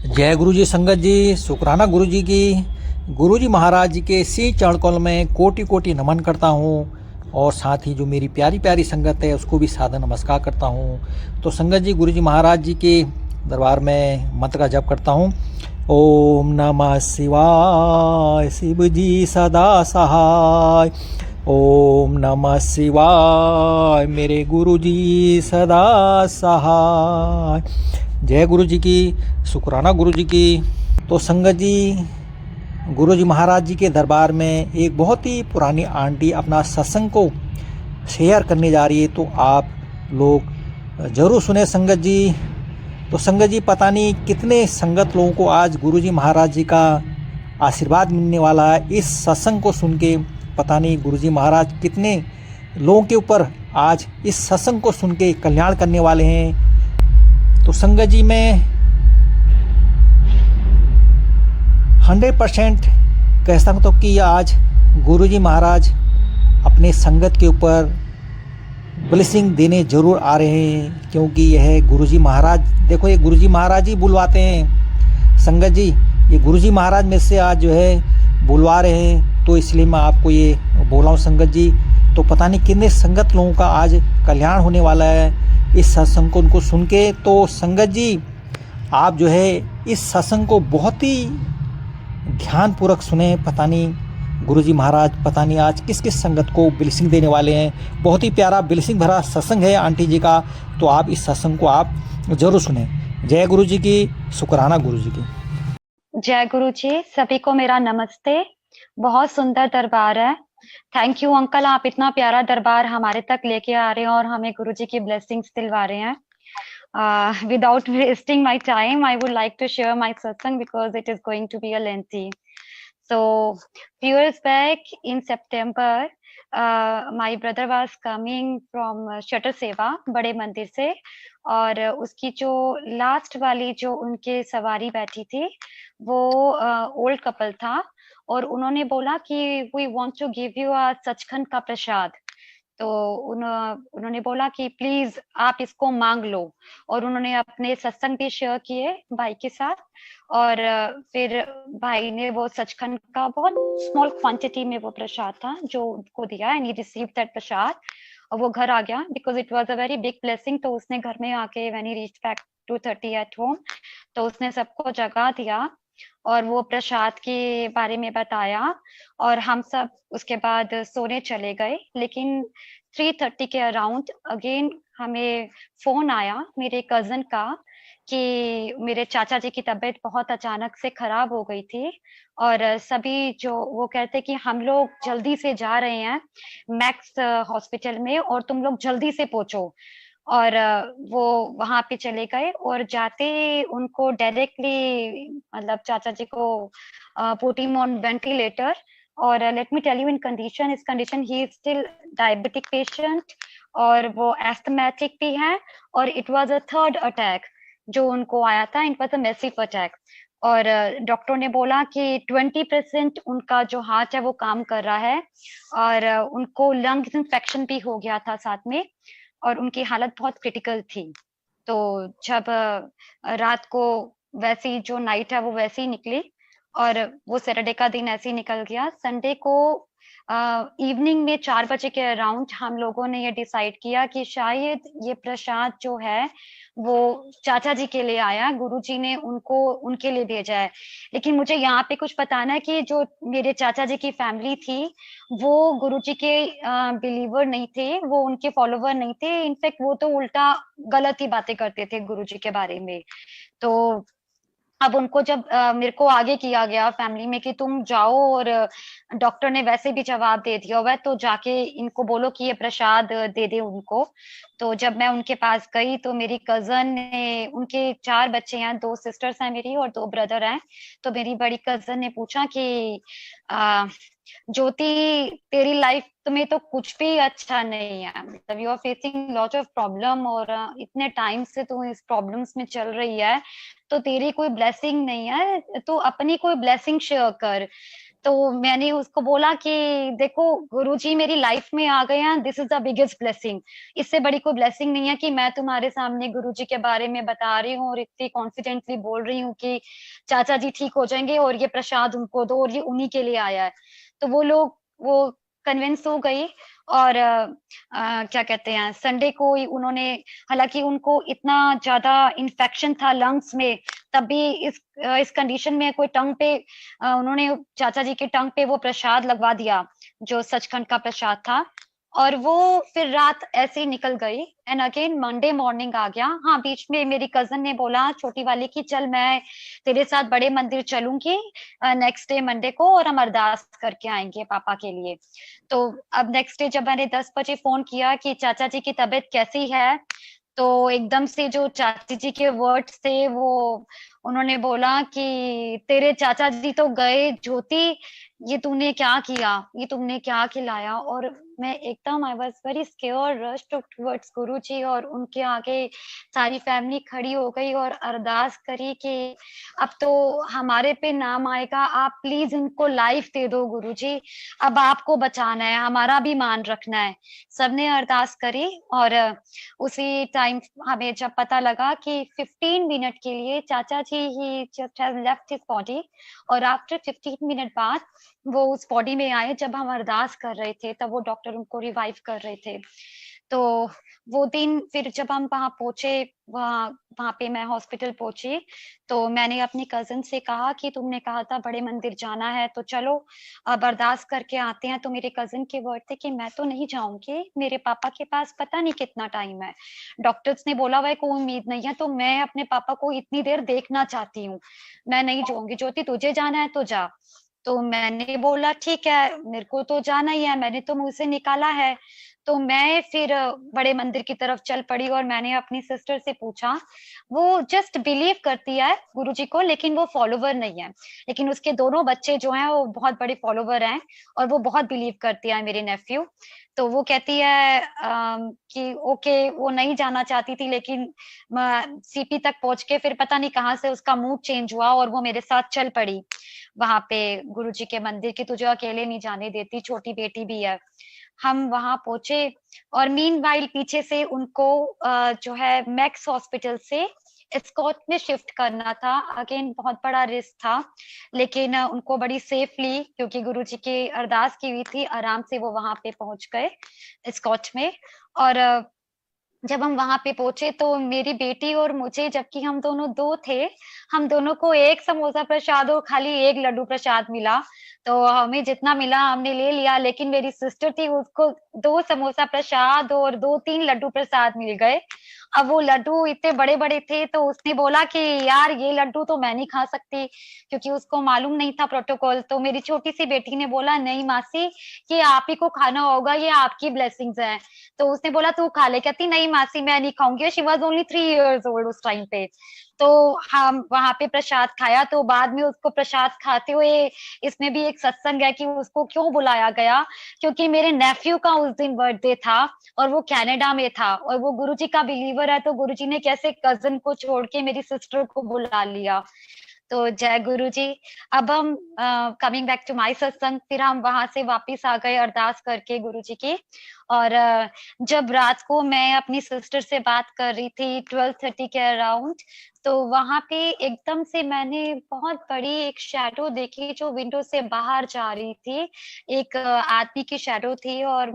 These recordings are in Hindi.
जय गुरु जी संगत जी, शुक्राना गुरु जी की। गुरु जी महाराज जी के सी चरणकमल में कोटि कोटि नमन करता हूँ और साथ ही जो मेरी प्यारी प्यारी संगत है उसको भी सादर नमस्कार करता हूँ। तो संगत जी, गुरु जी महाराज जी के दरबार में मंत्र का जप करता हूँ। ओम नमः शिवाय, शिव जी सदा सहाय। ओम नमः शिवाय, मेरे गुरु जी सदा सहाय। जय गुरु जी की, शुक्राना गुरु जी की। तो संगत जी, गुरु जी महाराज जी के दरबार में एक बहुत ही पुरानी आंटी अपना सत्संग को शेयर करने जा रही है, तो आप लोग जरूर सुने संगत जी। तो संगत जी, पता नहीं कितने संगत लोगों को आज गुरु जी महाराज जी का आशीर्वाद मिलने वाला है। इस सत्संग को सुन के पता नहीं गुरु जी महाराज कितने लोगों के ऊपर आज इस सत्संग को सुन के कल्याण करने वाले हैं। तो संगत जी, मैं 100% कह सकता हूँ कि आज गुरु जी महाराज अपने संगत के ऊपर ब्लेसिंग देने जरूर आ रहे हैं, क्योंकि यह गुरु जी महाराज, देखो ये गुरु जी महाराज ही बुलवाते हैं संगत जी। ये गुरु जी महाराज में से आज जो है बुलवा रहे हैं, तो इसलिए मैं आपको ये बोला हूँ संगत जी। तो पता नहीं कितने संगत लोगों का आज कल्याण होने वाला है इस सत्संग को उनको सुन के। तो संगत जी, आप जो है इस सत्संग को बहुत ही ध्यानपूर्वक सुने। पता नहीं गुरु जी महाराज पता नहीं आज किस किस संगत को ब्लेसिंग देने वाले हैं। बहुत ही प्यारा ब्लेसिंग भरा सत्संग है आंटी जी का, तो आप इस सत्संग को आप जरूर सुने। जय गुरु जी की, शुक्राना गुरु जी की। जय गुरु जी, सभी को मेरा नमस्ते। बहुत सुंदर दरबार है। थैंक यू अंकल, आप इतना प्यारा दरबार हमारे तक लेके आ रहे हैं और हमें गुरु जी की ब्लेसिंग्स दिलवा रहे हैं। Without wasting my time, I would like to share my satsang because it is going to be a lengthy. So, few years back in September, my brother was coming from Shutter Seva, बड़े मंदिर से, और उसकी जो लास्ट वाली जो उनके सवारी बैठी थी वो ओल्ड कपल था, और उन्होंने बोला कि we want to give you a Sachkhand का प्रसाद। तो उन्होंने बोला कि प्लीज आप इसको मांग लो, और उन्होंने अपने सत्संग भी शेयर किए भाई के साथ। और फिर भाई ने वो सचखंड का बहुत स्मॉल क्वांटिटी में वो प्रसाद था जो उनको दिया, एंड ही रिसीव दैट प्रसाद, और वो घर आ गया because it was a very big blessing. तो उसने घर में आके when he reached back 2:30 at home, तो उसने सबको जगा दिया और वो प्रसाद के बारे में बताया, और हम सब उसके बाद सोने चले गए। लेकिन 3:30 के अराउंड अगेन हमें फोन आया मेरे कजन का कि मेरे चाचा जी की तबीयत बहुत अचानक से खराब हो गई थी, और सभी जो वो कहते कि हम लोग जल्दी से जा रहे हैं मैक्स हॉस्पिटल में और तुम लोग जल्दी से पहुंचो। और वो वहां पे चले गए, और जाते उनको डायरेक्टली मतलब चाचा जी को पुट हिम ऑन वेंटिलेटर। और let me tell you in condition, इस condition he is still diabetic patient, और वो एस्थमेटिक भी है, और it was a third attack जो उनको आया था, it was a massive attack. और डॉक्टर ने बोला कि 20% उनका जो हार्ट है वो काम कर रहा है, और उनको लंग्स इन्फेक्शन भी हो गया था साथ में, और उनकी हालत बहुत क्रिटिकल थी। तो जब रात को वैसी जो नाइट है वो वैसी ही निकली, और वो सैटरडे का दिन ऐसे ही निकल गया। संडे को इवनिंग में 4 बजे के अराउंड हम लोगों ने ये डिसाइड किया कि शायद ये प्रसाद जो है वो चाचा जी के लिए आया, गुरुजी ने उनको उनके लिए भेजा है। लेकिन मुझे यहाँ पे कुछ बताना है कि जो मेरे चाचा जी की फैमिली थी वो गुरुजी के बिलीवर नहीं थे, वो उनके फॉलोवर नहीं थे। इनफैक्ट वो तो उल्टा गलत ही बातें करते थे गुरुजी के बारे में। तो अब उनको जब मेरे को आगे किया गया फैमिली में कि तुम जाओ, और डॉक्टर ने वैसे भी जवाब दे दिया हुआ है तो जाके इनको बोलो कि ये प्रसाद दे दे उनको। तो जब मैं उनके पास गई तो मेरी कजन ने, उनके 4 बच्चे हैं, 2 सिस्टर्स हैं मेरी और 2 ब्रदर हैं। तो मेरी बड़ी कजन ने पूछा कि आ, ज्योति, तेरी लाइफ में तो कुछ भी अच्छा नहीं है, मतलब you are facing lot of problem, और इतने टाइम से तू इस प्रॉब्लम्स में चल रही है, तो तेरी कोई ब्लेसिंग नहीं है, तो अपनी कोई ब्लेसिंग शेयर कर। तो मैंने उसको बोला कि देखो गुरुजी मेरी लाइफ में आ गए हैं, this is the biggest blessing. इससे बड़ी कोई ब्लेसिंग नहीं है कि मैं तुम्हारे सामने गुरुजी के बारे में बता रही हूँ और इतनी कॉन्फिडेंटली बोल रही हूँ कि चाचा जी ठीक हो जाएंगे और ये प्रसाद उनको दो और ये उन्हीं के लिए आया है। तो वो लोग वो कन्विंस हो गई। और क्या कहते हैं, संडे को ही उन्होंने, हालांकि उनको इतना ज्यादा इन्फेक्शन था लंग्स में, तब भी इस कंडीशन में कोई टंग पे उन्होंने चाचा जी के टंग पे वो प्रसाद लगवा दिया जो सचखंड का प्रसाद था। और वो फिर रात ऐसे ही निकल गई। एंड अगेन मंडे मॉर्निंग आ गया। हाँ, बीच में मेरी कजन ने बोला छोटी वाली की चल मैं तेरे साथ बड़े मंदिर चलूंगी नेक्स्ट डे मंडे को, और हम अरदास करके आएंगे पापा के लिए। तो अब नेक्स्ट डे जब मैंने 10 बजे फोन किया कि चाचा जी की तबीयत कैसी है, तो एकदम से जो चाची जी के वर्ड्स थे वो, उन्होंने बोला कि तेरे चाचा जी तो गए ज्योति, ये तूने क्या किया, ये तुमने क्या खिलाया। और मैं एकदम I was very scared, rush towards Guruji, और उनके आगे सारी फैमिली खड़ी हो गई और अरदास करी कि अब तो हमारे पे नाम आएगा, आप प्लीज इनको लाइफ दे दो गुरुजी, अब आपको बचाना है, हमारा भी मान रखना है। सबने अरदास करी। और उसी टाइम हमें जब पता लगा कि 15 मिनट के लिए चाचा जी he just has left his body, और आफ्टर 15 मिनट बाद वो उस बॉडी में आए। जब हम अरदास कर रहे थे तब वो डॉक्टर उनको रिवाइव कर रहे थे। तो वो दिन फिर जब हम वहां पहुंचे, वहां वहां पे मैं हॉस्पिटल पहुंची, तो मैंने अपनी कजन से कहा कि तुमने कहा था बड़े मंदिर जाना है तो चलो अब अरदास करके आते हैं। तो मेरे कजन के वर्ड थे कि मैं तो नहीं जाऊंगी, मेरे पापा के पास पता नहीं कितना टाइम है, डॉक्टर्स ने बोला हुआ है कोई उम्मीद नहीं है, तो मैं अपने पापा को इतनी देर देखना चाहती हूँ, मैं नहीं जाऊंगी। ज्योति तुझे जाना है तो जा। तो मैंने बोला ठीक है, मेरे को तो जाना ही है, मैंने तो मुंह से निकाला है। तो मैं फिर बड़े मंदिर की तरफ चल पड़ी और मैंने अपनी सिस्टर से पूछा। वो जस्ट बिलीव करती है गुरुजी को, लेकिन वो फॉलोवर नहीं है। लेकिन उसके दोनों बच्चे जो हैं वो बहुत बड़े फॉलोवर हैं, और वो बहुत बिलीव करती है, मेरे नेफ्यू। तो वो कहती है कि ओके, वो नहीं जाना चाहती थी, लेकिन सीपी तक पहुंच के फिर पता नहीं कहाँ से उसका मूड चेंज हुआ और वो मेरे साथ चल पड़ी वहां पे गुरुजी के मंदिर की। तुझे अकेले नहीं जाने देती, छोटी बेटी भी है। हम वहां पहुंचे, और मीनवाइल पीछे से उनको जो है मैक्स हॉस्पिटल से एस्कॉट में शिफ्ट करना था। अगेन बहुत बड़ा रिस्क था, लेकिन उनको बड़ी सेफली, क्योंकि गुरुजी की अरदास की हुई थी, आराम से वो वहां पे पहुंच गए एस्कॉट में। और जब हम वहां पे पहुंचे तो मेरी बेटी और मुझे, जबकि हम दोनों दो थे, हम दोनों को एक समोसा प्रसाद और खाली एक लड्डू प्रसाद मिला। तो हमें जितना मिला हमने ले लिया, लेकिन मेरी सिस्टर थी, उसको 2 समोसा प्रसाद और 2-3 लड्डू प्रसाद मिल गए। अब वो लड्डू इतने बड़े बड़े थे, तो उसने बोला कि यार ये लड्डू तो मैं नहीं खा सकती, क्योंकि उसको मालूम नहीं था प्रोटोकॉल। तो मेरी छोटी सी बेटी ने बोला नहीं मासी, ये आप ही को खाना होगा, ये आपकी ब्लेसिंग्स है। तो उसने बोला तू खा ले, कहती नहीं मासी मैं नहीं खाऊंगी, she was only 3 years old उस टाइम पे। तो हम वहां पे प्रसाद खाया। तो बाद में उसको प्रसाद खाते हुए, इसमें भी एक सत्संग है कि उसको क्यों बुलाया गया, क्योंकि मेरे नेफ्यू का उस दिन बर्थडे था और वो कनाडा में था, और वो गुरुजी का बिलीवर है, तो गुरुजी ने कैसे कजन को छोड़ के मेरी सिस्टर को बुला लिया। तो जय गुरु जी। अब हम कमिंग बैक टू माय सत्संग, फिर हम वहां से वापस आ गए अरदास करके गुरु जी की। और जब रात को मैं अपनी सिस्टर से बात कर रही थी 12:30 के अराउंड, तो वहां पे एकदम से मैंने बहुत बड़ी एक शैडो देखी जो विंडो से बाहर जा रही थी। एक आदमी की शैडो थी, और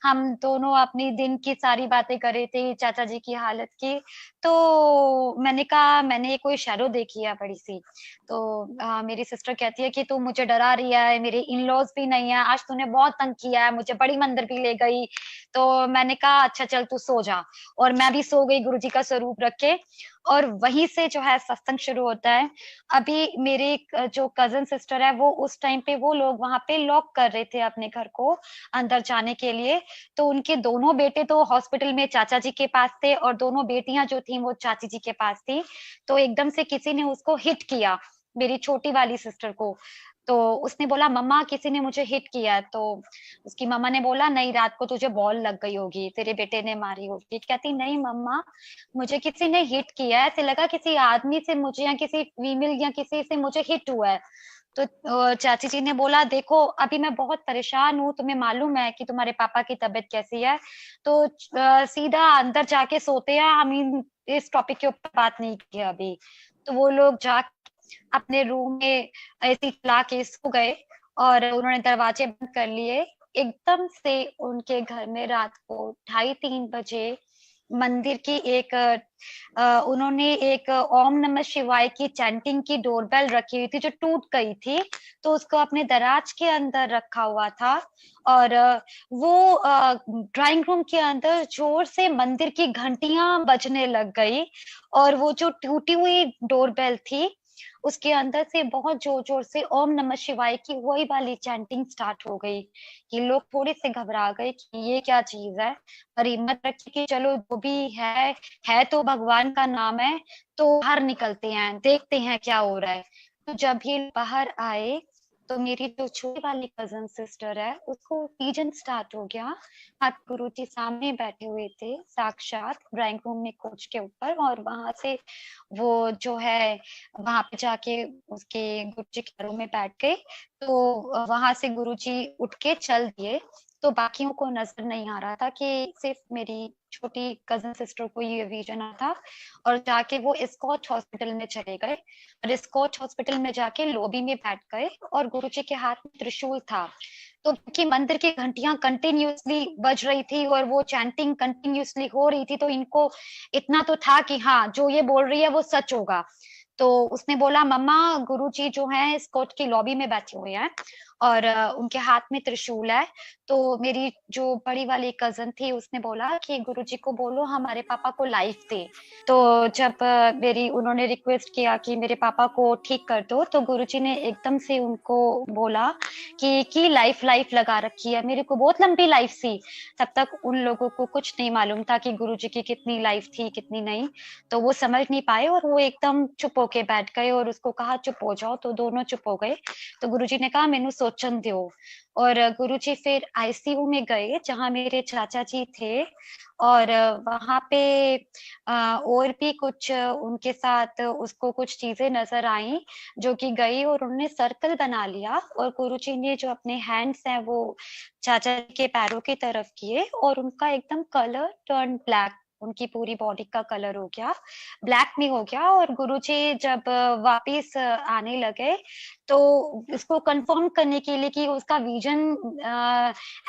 हम दोनों अपनी दिन की सारी बातें कर रहे थे, चाचा जी की हालत की। तो मैंने कहा मैंने कोई शैडो देखी है बड़ी सी। तो मेरी सिस्टर कहती है कि तू मुझे डरा रही है, मेरे इन लॉज भी नहीं है, आज तूने बहुत तंग किया है, मुझे बड़ी मंदिर भी ले गई। तो मैंने कहा अच्छा चल तू सो जा, और मैं भी सो गई गुरुजी का स्वरूप रख के। और वहीं से जो है सत्संग शुरू होता है। अभी मेरे जो कजन सिस्टर है, वो उस टाइम पे वो लोग वहां पे लॉक कर रहे थे अपने घर को अंदर जाने के लिए। तो उनके दोनों बेटे तो हॉस्पिटल में चाचा जी के पास थे, और दोनों बेटियां जो थी वो चाची जी के पास थी। तो एकदम से किसी ने उसको हिट किया, मेरी छोटी वाली सिस्टर को। तो उसने बोला मम्मा किसी ने मुझे हिट किया है। तो उसकी मम्मा ने बोला नहीं, रात को तुझे बॉल लग गई होगी, तेरे बेटे ने मारी होगी। कहती नहीं मम्मा, मुझे किसी ने हिट किया है, ऐसे लगा किसी आदमी से मुझे, या किसी फीमेल या किसी से मुझे हिट हुआ है। तो चाची जी ने बोला, देखो अभी मैं बहुत परेशान हूँ, तुम्हें मालूम है कि तुम्हारे पापा की तबीयत कैसी है, तो सीधा अंदर जाके सोते हैं, हम इस टॉपिक के ऊपर बात नहीं की अभी। तो वो लोग जा अपने रूम में ऐसी चला के सो गए और उन्होंने दरवाजे बंद कर लिए। एकदम से उनके घर में रात को 2:30-3 बजे मंदिर की एक उन्होंने एक ओम नमः शिवाय की चैंटिंग की डोरबेल रखी हुई थी जो टूट गई थी, तो उसको अपने दराज के अंदर रखा हुआ था। और वो ड्राइंग रूम के अंदर जोर से मंदिर की घंटियां बजने लग गई, और वो जो टूटी हुई डोरबेल थी उसके अंदर से बहुत जोर जोर से ओम नमः शिवाय की वही वाली चैंटिंग स्टार्ट हो गई। कि लोग थोड़े से घबरा गए कि ये क्या चीज है, पर हिम्मत रखी कि चलो जो भी है तो भगवान का नाम है, तो बाहर निकलते हैं, देखते हैं क्या हो रहा है। तो जब ये बाहर आए तो मेरी जो छोटी वाली कजन सिस्टर है उसको विजन स्टार्ट हो गया। आप गुरुजी सामने बैठे हुए थे साक्षात ड्राइंग रूम में कोच के ऊपर, और वहां से वो जो है वहां पे जाके उसके गुरुजी के पैरों में बैठ गए। तो वहां से गुरुजी उठ के चल दिए। तो बाकियों को नजर नहीं आ रहा था कि सिर्फ मेरी छोटी कजन सिस्टर को ये विजन आ था। और जाके वो स्कॉच हॉस्पिटल में चले गए, और स्कॉच हॉस्पिटल में जाके लॉबी में बैठ गए, और गुरुजी के हाथ में त्रिशूल था। तो क्योंकि मंदिर की घंटियां कंटिन्यूअसली बज रही थी और वो चैंटिंग कंटिन्यूअसली हो रही थी, तो इनको इतना तो था कि हाँ जो ये बोल रही है वो सच होगा। तो उसने बोला, मम्मा गुरुजी जो है स्कॉट की लॉबी में बैठे हुए हैं और उनके हाथ में त्रिशूल है। तो मेरी जो बड़ी वाली कजन थी उसने बोला कि गुरुजी को बोलो हमारे पापा को लाइफ दे। तो जब मेरी उन्होंने रिक्वेस्ट किया कि मेरे पापा को ठीक कर दो, तो गुरुजी ने एकदम से उनको बोला कि लाइफ लाइफ लगा रखी है, मेरे को बहुत लंबी लाइफ थी। तब तक उन लोगों को कुछ नहीं मालूम था कि गुरुजी की कितनी लाइफ थी कितनी नहीं। तो वो समझ नहीं पाए और वो एकदम चुप होके बैठ गए, और उसको कहा चुप हो जाओ, तो दोनों चुप हो गए। तो गुरुजी ने कहा मैनू सोचन दो। और गुरुजी फिर आईसीयू में गए जहां मेरे चाचा जी थे, और वहां पे और भी कुछ उनके साथ उसको कुछ चीजें नजर आई जो कि गई, और उन्होंने सर्कल बना लिया, और गुरुजी ने जो अपने हैंड्स हैं वो चाचा जी के पैरों की तरफ किए, और उनका एकदम कलर टर्न ब्लैक, उनकी पूरी बॉडी का कलर हो गया ब्लैक में हो गया। और गुरुजी जब वापिस आने लगे, तो इसको कंफर्म करने के लिए कि उसका विजन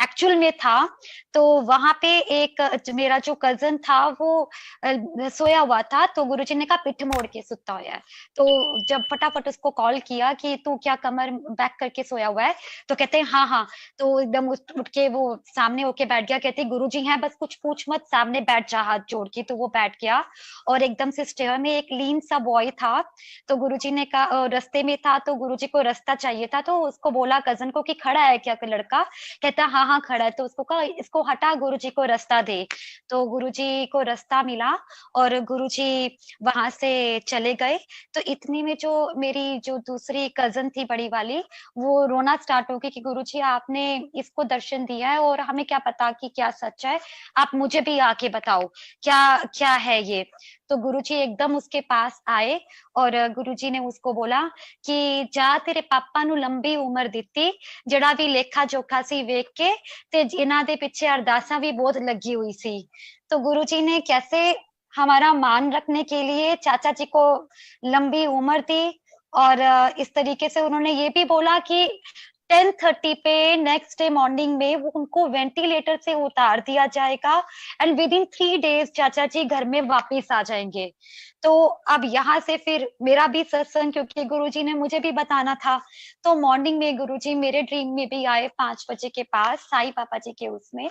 एक्चुअल में था, तो वहां पे एक मेरा जो कजन था वो सोया हुआ था। तो गुरुजी ने कहा पिठ मोड़ के सुता हुआ है। तो जब फटाफट उसको कॉल किया कि तू क्या कमर बैक करके सोया हुआ है, तो कहते हैं हाँ हाँ। तो एकदम उठ के वो सामने होके बैठ गया, कहते गुरुजी हैं बस कुछ पूछ मत, सामने बैठ जा हाथ जोड़ के। तो वो बैठ गया, और एकदम से स्टेयर में एक लीन सा बॉय था। तो गुरुजी ने कहा रास्ते में था, तो गुरुजी को रास्ता चाहिए था, तो उसको बोला कजन को कि खड़ा है क्या कोई लड़का, कहता हाँ हाँ खड़ा है। तो उसको कहा इसको हटा, गुरुजी को रास्ता दे। तो गुरुजी को रास्ता मिला, और गुरुजी वहां से चले गए। तो इतनी में जो मेरी जो दूसरी कजन थी बड़ी वाली, वो रोना स्टार्ट हो गई कि गुरुजी आपने इसको दर्शन दिया है और हमें क्या पता कि क्या सच है, आप मुझे भी आके बताओ क्या क्या है ये। तो गुरुजी एकदम उसके पास आए, और गुरुजी ने उसको बोला कि जा तेरे पापा नु लंबी उम्र दिती, जड़ा भी लेखा जोखा सी वेख के ते इन्हां दे पिछे अरदासां भी बहुत लगी हुई सी। तो गुरुजी ने कैसे हमारा मान रखने के लिए चाचा जी को लंबी उम्र दी, और इस तरीके से उन्होंने ये भी बोला कि 10:30 पे नेक्स्ट डे मॉर्निंग में वो उनको वेंटिलेटर से उतार दिया जाएगा, एंड विद इन 3 डेज चाचा जी घर में वापिस आ जाएंगे। तो अब यहाँ से फिर मेरा भी सत्संग, क्योंकि गुरुजी ने मुझे भी बताना था। तो मॉर्निंग में गुरुजी मेरे ड्रीम में भी आए 5 बजे के पास साईं बाबा जी के उसमें,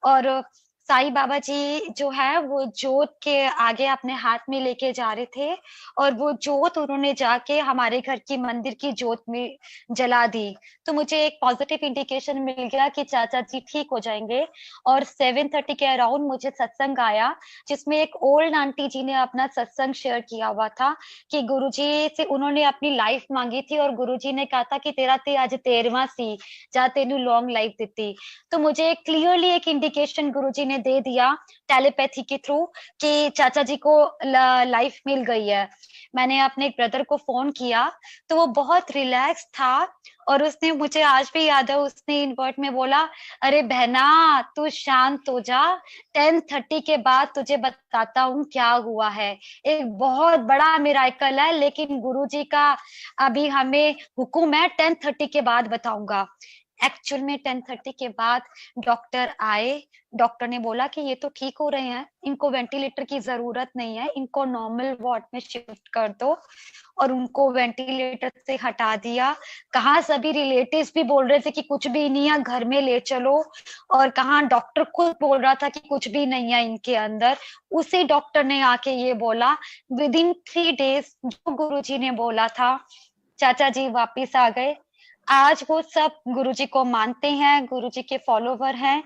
और साईं बाबा जी जो है वो जोत के आगे अपने हाथ में लेके जा रहे थे, और वो जोत उन्होंने जाके हमारे घर की मंदिर की जोत में जला दी। तो मुझे एक पॉजिटिव इंडिकेशन मिल गया कि चाचा जी ठीक हो जाएंगे। और 7:30 के अराउंड मुझे सत्संग आया, जिसमें एक ओल्ड आंटी जी ने अपना सत्संग शेयर किया हुआ था कि गुरुजी से उन्होंने अपनी लाइफ मांगी थी, और गुरुजी ने कहा था कि तेरा ते आज 13वां सी, जा तेनू लॉन्ग लाइफ दी। तो मुझे क्लियरली एक इंडिकेशन गुरुजी ने दे दिया टेलीपैथी के थ्रू कि चाचा जी को लाइफ मिल गई है। मैंने अपने एक ब्रदर को फोन किया तो वो बहुत रिलैक्स था और उसने, मुझे आज भी याद है, उसने इन वर्ड में बोला, अरे बहना तू शांत हो जा, 10:30 के बाद तुझे बताता हूँ क्या हुआ है। एक बहुत बड़ा मिराकल है, लेकिन गुरुजी का अभी हमें हुक्म है 10:30 के बाद बताऊंगा। एक्चुअल में 10:30 के बाद डॉक्टर आए। डॉक्टर ने बोला कि ये तो ठीक हो रहे हैं, इनको वेंटिलेटर की जरूरत नहीं है, इनको नॉर्मल वार्ड में शिफ्ट कर दो। और उनको वेंटिलेटर से हटा दिया। कहाँ सभी रिलेटिव्स भी बोल रहे थे कि कुछ भी नहीं है, घर में ले चलो, और कहाँ डॉक्टर खुद बोल रहा था कि कुछ भी नहीं है इनके अंदर। उसी डॉक्टर ने आके ये बोला, विद इन 3 डेज जो गुरुजी ने बोला था, चाचा जी वापिस आ गए। आज वो सब गुरुजी को मानते हैं, गुरुजी के फॉलोवर हैं।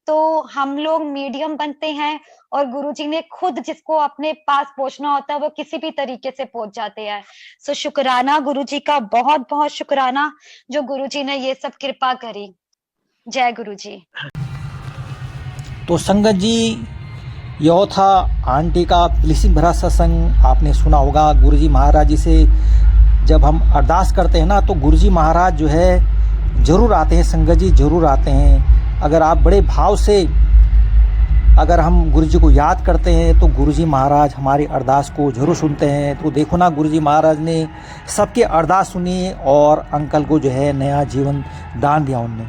तो हम लोग मीडियम बनते हैं और गुरुजी ने खुद जिसको अपने पास पहुंचना होता है वो किसी भी तरीके से पहुंच जाते हैं। सो शुक्राना गुरुजी का, बहुत बहुत शुक्राना जो गुरुजी ने ये सब कृपा करी। जय गुरुजी। तो संगत जी, यह था आंटी का ब्लेसिंग भरा सत्संग। आपने सुना होगा गुरुजी महाराज जी से जब हम अरदास करते हैं ना, तो गुरुजी महाराज जो है जरूर आते हैं। संगत जी जरूर आते हैं। अगर आप बड़े भाव से अगर हम गुरुजी को याद करते हैं तो गुरुजी महाराज हमारी अरदास को जरूर सुनते हैं। तो देखो ना, गुरुजी महाराज ने सबकी अरदास सुनी और अंकल को जो है नया जीवन दान दिया उनने।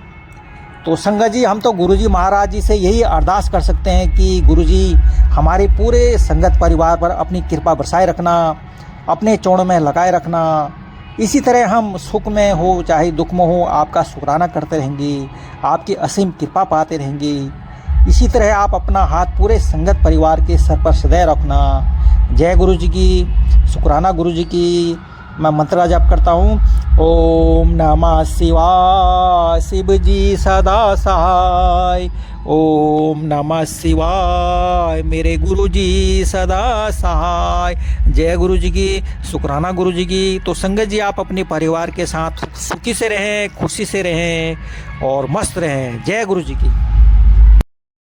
तो संगत जी, हम तो गुरुजी महाराज जी से यही अरदास कर सकते हैं कि गुरुजी हमारे पूरे संगत परिवार पर अपनी कृपा बरसाए रखना, अपने चौड़ में लगाए रखना। इसी तरह हम सुख में हो चाहे दुख में हो, आपका शुक्राना करते रहेंगे, आपकी असीम कृपा पाते रहेंगे। इसी तरह आप अपना हाथ पूरे संगत परिवार के सर पर सदैव रखना। जय गुरु जी की, शुक्राना गुरु जी की। मैं मंत्र जाप करता हूँ। ओम नमः शिवाय, शिव जी सदा सहाय। ओम नमः शिवाय, मेरे गुरु जी सदा सहाय। जय गुरु जी की, शुक्राना गुरु जी की। तो संगत जी, आप अपने परिवार के साथ सुखी से रहें, खुशी से रहें और मस्त रहें। जय गुरु जी की।